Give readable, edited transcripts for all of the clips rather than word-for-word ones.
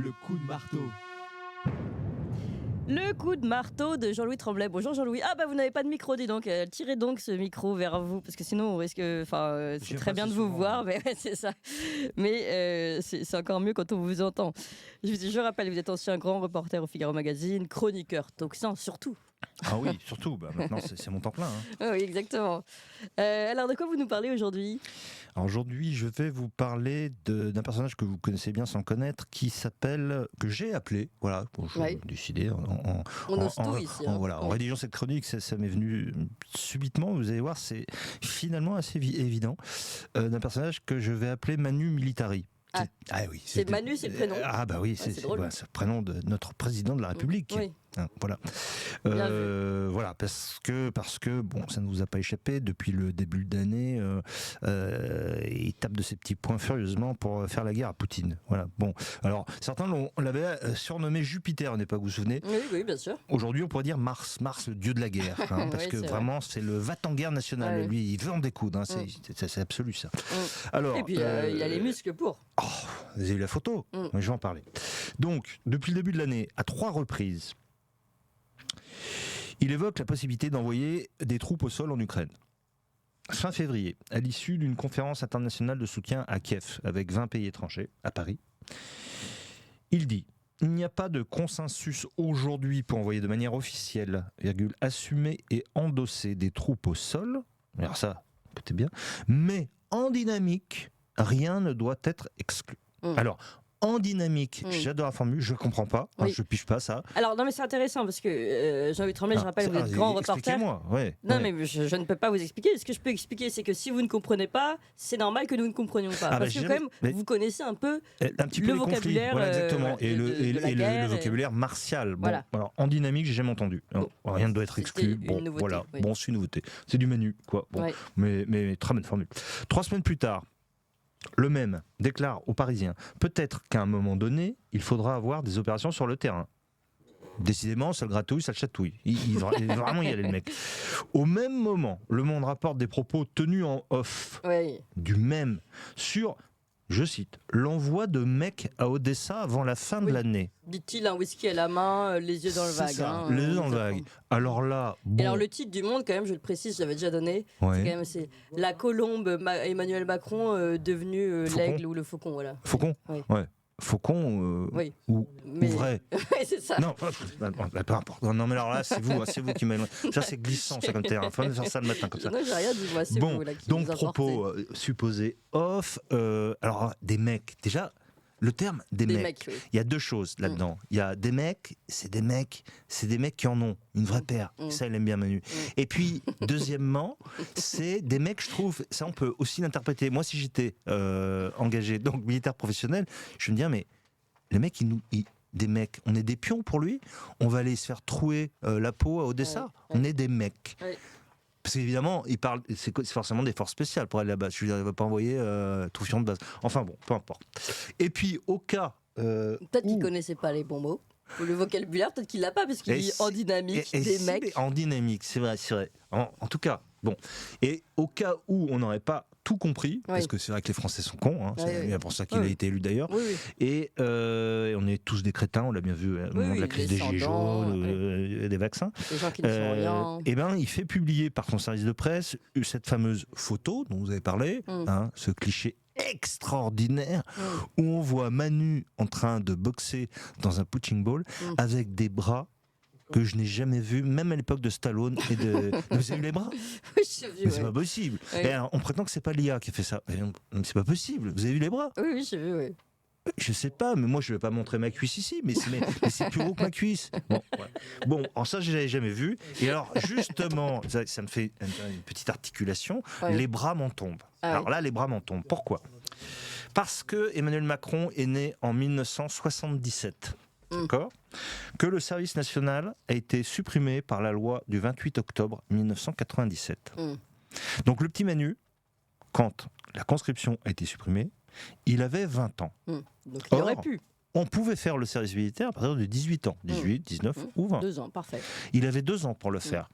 Le coup de marteau. Le coup de marteau de Jean-Louis Tremblay. Bonjour Jean-Louis. Ah bah vous n'avez pas de micro, dis donc. Tirez donc ce micro vers vous, parce que sinon on risque... Enfin, c'est très bien de vous voir, mais ouais, c'est ça. Mais c'est encore mieux quand on vous entend. Je rappelle, vous êtes ancien grand reporter au Figaro Magazine, chroniqueur Toxin surtout. Ah oui, surtout. Maintenant, c'est mon temps plein. Ah oui, exactement. Alors de quoi vous nous parlez aujourd'hui ? Alors aujourd'hui, je vais vous parler d'un personnage que vous connaissez bien sans le connaître, que j'ai appelé, voilà, j'ai décidé en rédigeant cette chronique, ça m'est venu subitement, vous allez voir, c'est finalement assez évident, d'un personnage que je vais appeler Manu Militari. Oui, c'est Manu, c'est le prénom. Ah bah oui, c'est le prénom de notre président de la République. Oui. Voilà. Voilà, parce que bon, ça ne vous a pas échappé, depuis le début d'année, il tape de ses petits poings furieusement pour faire la guerre à Poutine. Voilà. Bon, alors certains l'avaient surnommé Jupiter, n'est pas vous vous souvenez ? Oui, bien sûr. Aujourd'hui, on pourrait dire Mars, le dieu de la guerre, parce que vraiment, c'est le va-t-en-guerre national. Lui, il veut en découdre, c'est absolu ça. Alors, et puis il a les muscles pour. Vous avez eu la photo, mais je vais en parler. Donc, depuis le début de l'année, à 3 reprises, il évoque la possibilité d'envoyer des troupes au sol en Ukraine. Fin février, à l'issue d'une conférence internationale de soutien à Kiev, avec 20 pays étrangers, à Paris, il dit « Il n'y a pas de consensus aujourd'hui pour envoyer de manière officielle, assumer et endosser des troupes au sol, alors ça, écoutez bien, mais en dynamique, rien ne doit être exclu. » Alors, en dynamique, j'adore la formule, je ne comprends pas, je ne pige pas ça. Alors, non, mais c'est intéressant parce que Jean-Louis Tremblay, je rappelle, vous êtes grand reporter. Expliquez-moi, mais je ne peux pas vous expliquer. Ce que je peux expliquer, c'est que si vous ne comprenez pas, c'est normal que nous ne comprenions pas. Parce que, quand même, vous connaissez un peu le vocabulaire. Voilà, exactement. Et le vocabulaire martial. Bon, voilà. Alors, en dynamique, j'ai jamais entendu. Rien ne doit être exclu. Bon, voilà. Bon, c'est une nouveauté. C'est du Manu, quoi. Bon, mais très bonne formule. 3 semaines plus tard, le même déclare aux Parisiens « Peut-être qu'à un moment donné, il faudra avoir des opérations sur le terrain. » Décidément, ça le gratouille, ça le chatouille. Il va vraiment y aller, le mec. Au même moment, Le Monde rapporte des propos tenus en off du même sur, je cite, « l'envoi de mecs à Odessa avant la fin de l'année ». Dit-il, un whisky à la main, les yeux dans le vague. Les yeux dans le vague. Alors là... Bon. Et alors le titre du Monde, quand même, je le précise, je l'avais déjà donné, c'est la colombe Emmanuel Macron devenue l'aigle ou le faucon. Voilà. Faucon ? Ouais. Faucon ou vrai. Oui, c'est ça. Non, peu importe. Non, mais alors là, c'est vous qui m'avez... Ça, c'est glissant, ça, comme terrain. Il faut faire ça le matin, comme ça. Non, j'ai rien dit, moi, c'est vous là qui donc, nous propos supposés off. Alors, des mecs, déjà... Le terme des mecs, il y a 2 choses là-dedans. Il y a des mecs, c'est des mecs qui en ont une vraie paire. Ça, il aime bien Manu. Et puis, deuxièmement, c'est des mecs, je trouve, ça on peut aussi l'interpréter. Moi, si j'étais engagé, donc militaire professionnel, je me dis, mais les mecs, des mecs, on est des pions pour lui. On va aller se faire trouer la peau à Odessa. On est des mecs. Parce qu'évidemment, c'est forcément des forces spéciales pour aller là-bas. Je ne vais pas envoyer troufion de base. Enfin bon, peu importe. Et puis, au cas... peut-être qu'il ne connaissait pas les bons mots. Ou le vocabulaire, peut-être qu'il l'a pas, parce qu'il dit en dynamique, des mecs. En dynamique, c'est vrai. En tout cas, bon. Et au cas où on n'aurait pas tout compris, parce que c'est vrai que les Français sont cons, c'est bien pour ça qu'il a été élu d'ailleurs, et on est tous des crétins, on l'a bien vu au moment de la crise des Gilets jaunes, des vaccins. Les gens qui ne sont rien. Et ben, il fait publier par son service de presse cette fameuse photo dont vous avez parlé, ce cliché extraordinaire où on voit Manu en train de boxer dans un punching ball avec des bras que je n'ai jamais vu, même à l'époque de Stallone et de... Vous avez vu les bras ? Oui, j'ai vu. Mais c'est pas possible. Et alors, on prétend que c'est pas l'IA qui a fait ça. Mais c'est pas possible. Vous avez vu les bras ? Oui, j'ai vu, oui. Je sais pas, mais moi je vais pas montrer ma cuisse ici, mais c'est plus gros que ma cuisse. Bon, en ça je l'avais jamais vu. Et alors justement, ça me fait une petite articulation. Les bras m'en tombent. Alors là, les bras m'en tombent. Pourquoi ? Parce que Emmanuel Macron est né en 1977. D'accord ? Que le service national a été supprimé par la loi du 28 octobre 1997. Donc le petit Manu, quand la conscription a été supprimée, il avait 20 ans. Donc il aurait pu. On pouvait faire le service militaire à partir de 18 ans. 18, 19 ou 20. 2 ans, parfait. Il avait 2 ans pour le faire.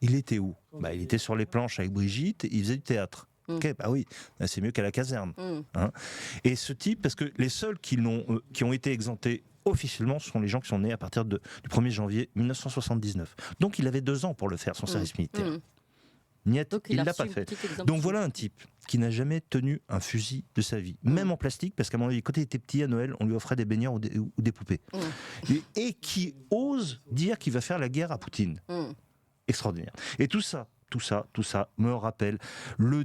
Il était où ? Il était sur les planches avec Brigitte, il faisait du théâtre. Ok, bah oui, c'est mieux qu'à la caserne. Hein. Et ce type, parce que les seuls qui ont été exemptés officiellement, ce sont les gens qui sont nés à partir du 1er janvier 1979. Donc il avait 2 ans pour le faire, son service militaire. Niet, il l'a pas fait. Donc voilà un type qui n'a jamais tenu un fusil de sa vie, même en plastique, parce qu'à mon avis, quand il était petit à Noël, on lui offrait des baigneurs ou des poupées. Et qui ose dire qu'il va faire la guerre à Poutine. Extraordinaire. Et tout ça me rappelle le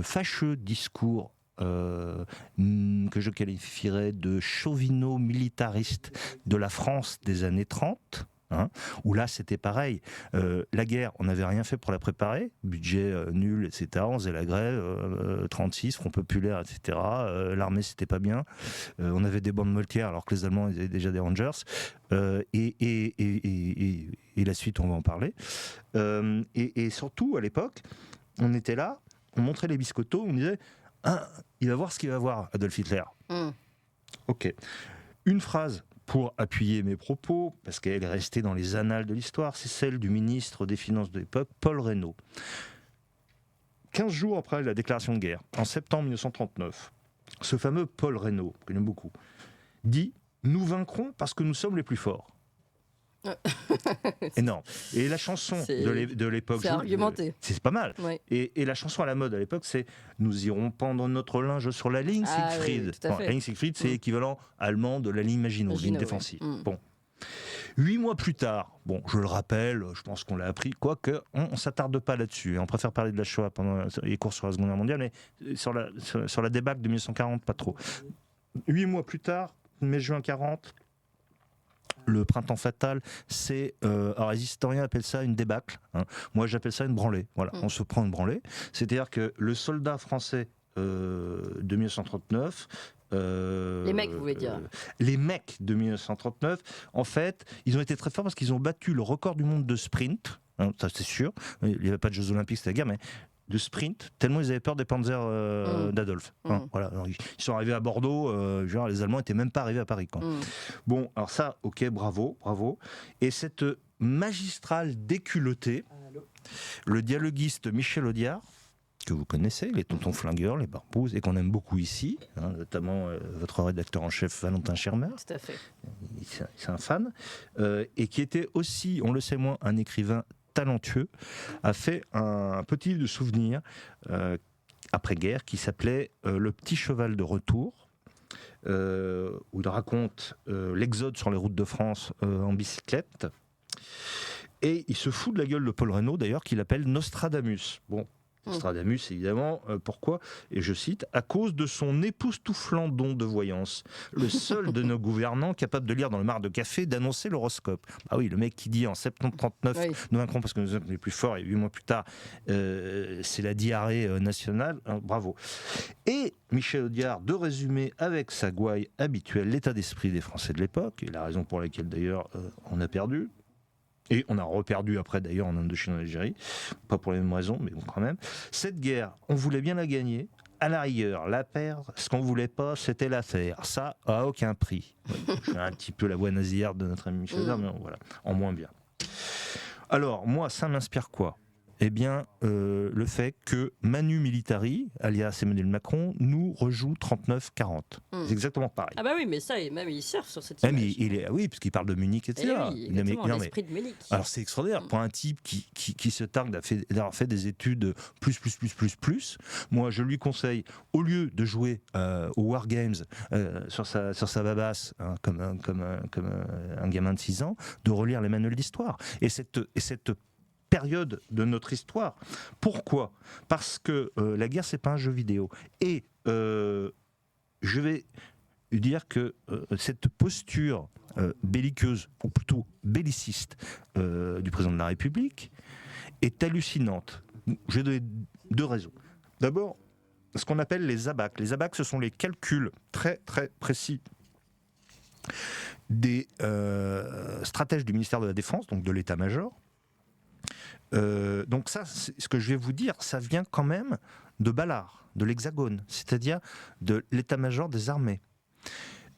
fâcheux discours que je qualifierais de chauvino-militariste de la France des années 30, où là c'était pareil, la guerre, on n'avait rien fait pour la préparer, budget nul, etc., on faisait la grève, 36, Front Populaire, etc., l'armée c'était pas bien, on avait des bandes moltières alors que les Allemands ils avaient déjà des Rangers, et la suite on va en parler, et surtout à l'époque, on était là, on montrait les biscottos, on disait il va voir ce qu'il va voir, Adolf Hitler. Ok. Une phrase pour appuyer mes propos, parce qu'elle est restée dans les annales de l'histoire, c'est celle du ministre des Finances de l'époque, Paul Reynaud. 15 jours après la déclaration de guerre, en septembre 1939, ce fameux Paul Reynaud, que j'aime beaucoup, dit « Nous vaincrons parce que nous sommes les plus forts ». Énorme. Et la chanson de l'époque, c'est argumenté. C'est pas mal. Oui. Et la chanson à la mode à l'époque, c'est nous irons pendre notre linge sur la ligne Siegfried. Oui, la ligne Siegfried, c'est équivalent allemand de la ligne Maginot, ligne défensive. Bon. 8 mois plus tard, bon, je le rappelle, je pense qu'on l'a appris, quoique on s'attarde pas là-dessus. On préfère parler de la Shoah pendant les cours sur la Seconde Guerre mondiale, mais sur la débâcle de 1940, pas trop. 8 mois plus tard, mai-juin 40. Le printemps fatal, c'est... alors les historiens appellent ça une débâcle. Moi, j'appelle ça une branlée. Voilà, on se prend une branlée. C'est-à-dire que le soldat français de 1939... les mecs, vous voulez dire les mecs de 1939, en fait, ils ont été très forts parce qu'ils ont battu le record du monde de sprint. Ça, c'est sûr. Il n'y avait pas de Jeux Olympiques, c'était la guerre, mais... de sprint, tellement ils avaient peur des Panzers d'Adolphe. Voilà. Alors, ils sont arrivés à Bordeaux, genre les Allemands n'étaient même pas arrivés à Paris. Bon, alors ça, ok, bravo. Et cette magistrale déculottée, le dialoguiste Michel Audiard, que vous connaissez, les tontons flingueurs, les barbouzes, et qu'on aime beaucoup ici, notamment votre rédacteur en chef Valentin Schermer. Tout à fait. C'est un fan, et qui était aussi, on le sait moins, un écrivain talentueux, a fait un petit livre de souvenirs après-guerre qui s'appelait Le petit cheval de retour, où il raconte l'exode sur les routes de France en bicyclette. Et il se fout de la gueule de Paul Reynaud, d'ailleurs, qu'il appelle Nostradamus. Bon, Nostradamus, évidemment, pourquoi ? Et je cite, « À cause de son époustouflant don de voyance, le seul de nos gouvernants capable de lire dans le marc de café, d'annoncer l'horoscope. » Ah oui, le mec qui dit en septembre 39, nous vaincrons parce que nous sommes les plus forts, et 8 mois plus tard, c'est la diarrhée nationale, bravo. Et Michel Audiard, de résumer avec sa gouaille habituelle l'état d'esprit des Français de l'époque, et la raison pour laquelle d'ailleurs on a perdu, et on a reperdu après d'ailleurs en Indochine, en Algérie, pas pour les mêmes raisons, mais bon quand même. Cette guerre, on voulait bien la gagner, à la rigueur, la perdre, ce qu'on voulait pas, c'était la faire. Ça, à aucun prix. Je fais un petit peu la voix nasillarde de notre ami Michel Audiard, mais voilà, en moins bien. Alors, moi, ça m'inspire quoi ? Eh bien, le fait que Manu Militari, alias Emmanuel Macron, nous rejoue 39-40. C'est exactement pareil. Ah bah oui, mais ça, même il surfe sur cette image. Oui, parce qu'il parle de Munich, etc. Oui, l'esprit de Munich. Alors c'est extraordinaire, pour un type qui se targue d'avoir fait des études plus. Moi, je lui conseille, au lieu de jouer aux War Games sur sa babasse, comme un gamin de 6 ans, de relire les manuels d'histoire. Et cette période de notre histoire. Pourquoi ? Parce que la guerre, c'est pas un jeu vidéo. Et je vais dire que cette posture belliqueuse, ou plutôt belliciste, du président de la République est hallucinante. Je vais donner 2 raisons. D'abord, ce qu'on appelle les ABAC. Les ABAC, ce sont les calculs très très précis des stratèges du ministère de la Défense, donc de l'état-major. Donc ça, ce que je vais vous dire, ça vient quand même de Ballard, de l'Hexagone, c'est-à-dire de l'état-major des armées.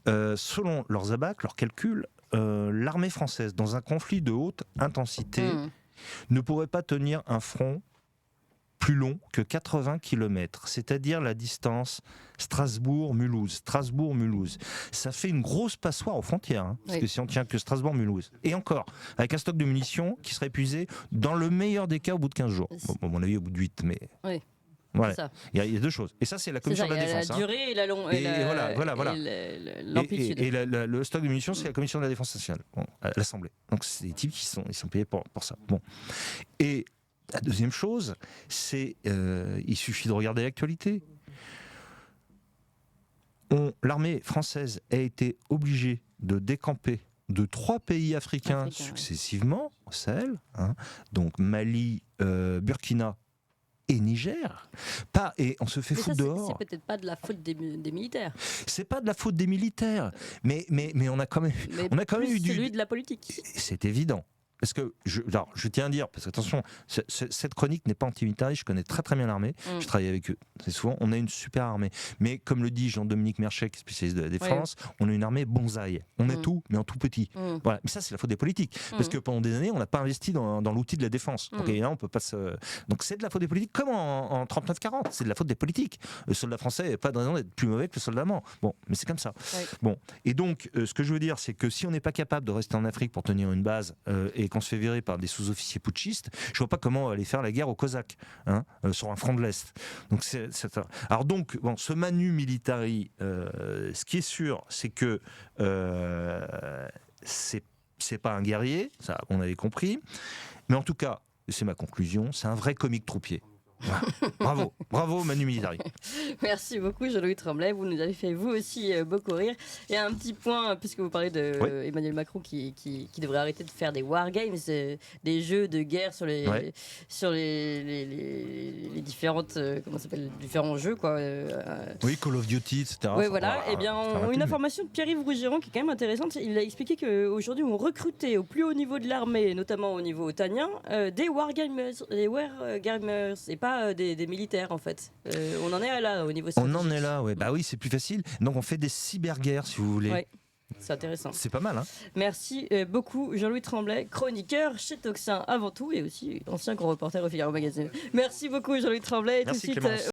Selon leurs ABAC, leurs calculs, l'armée française, dans un conflit de haute intensité, ne pourrait pas tenir un front plus long que 80 km, c'est-à-dire la distance Strasbourg-Mulhouse. Strasbourg-Mulhouse. Ça fait une grosse passoire aux frontières, hein, parce que si on tient que Strasbourg-Mulhouse. Et encore, avec un stock de munitions qui serait épuisé dans le meilleur des cas au bout de 15 jours. Bon, à mon avis, au bout de 8, mais... Oui. Voilà. Il y a deux choses. Et ça, c'est la commission de la défense. La durée et la longueur. Et l'amplitude. Et le stock de munitions, c'est la commission de la défense nationale, à l'Assemblée. Donc, c'est des types qui sont payés pour ça. Bon. Et la deuxième chose, c'est il suffit de regarder l'actualité. L'armée française a été obligée de décamper de 3 pays africains successivement au Sahel, hein, donc Mali, Burkina et Niger, et on se fait foutre dehors. C'est peut-être pas de la faute des militaires. C'est pas de la faute des militaires, mais on a quand même, eu celui de la politique. C'est évident. Parce que je tiens à dire, parce que attention, cette chronique n'est pas anti-militariste, je connais très très bien l'armée, je travaille avec eux, c'est souvent, on a une super armée. Mais comme le dit Jean-Dominique Merchet, spécialiste de la défense, on a une armée bonsaï. On est tout, mais en tout petit. Voilà. Mais ça, c'est la faute des politiques. Parce que pendant des années, on n'a pas investi dans l'outil de la défense. Donc là, on peut pas Donc c'est de la faute des politiques, comme en 39-40, c'est de la faute des politiques. Le soldat français n'a pas de raison d'être plus mauvais que le soldat allemand. Bon, mais c'est comme ça. Bon. Et donc, ce que je veux dire, c'est que si on n'est pas capable de rester en Afrique pour tenir une base et qu'on se fait virer par des sous-officiers putschistes, je vois pas comment aller faire la guerre aux Cosaques, hein, sur un front de l'Est. Donc alors donc, ce manu militari, ce qui est sûr, c'est que c'est pas un guerrier, ça on avait compris, mais en tout cas, c'est ma conclusion, c'est un vrai comique troupier. Voilà. Bravo Manu Militari. Merci beaucoup Jean-Louis Tremblay, vous nous avez fait vous aussi beaucoup rire. Et un petit point, puisque vous parlez de Emmanuel Macron qui devrait arrêter de faire des wargames, des jeux de guerre sur les différentes différents jeux quoi. Oui, Call of Duty, etc. Oui, voilà. Et bien, une information de Pierre-Yves Rougiron qui est quand même intéressante. Il a expliqué qu'aujourd'hui on recrutait au plus haut niveau de l'armée, notamment au niveau otanien, des wargamers, et pas des militaires en fait. On en est là au niveau stratégique. On en est là, ouais. Bah oui, c'est plus facile. Donc on fait des cyberguerres si vous voulez. Ouais. C'est intéressant. C'est pas mal, hein. Merci beaucoup Jean-Louis Tremblay, chroniqueur chez Toxin avant tout et aussi ancien grand reporter au Figaro Magazine. Merci beaucoup Jean-Louis Tremblay. Merci tout de suite,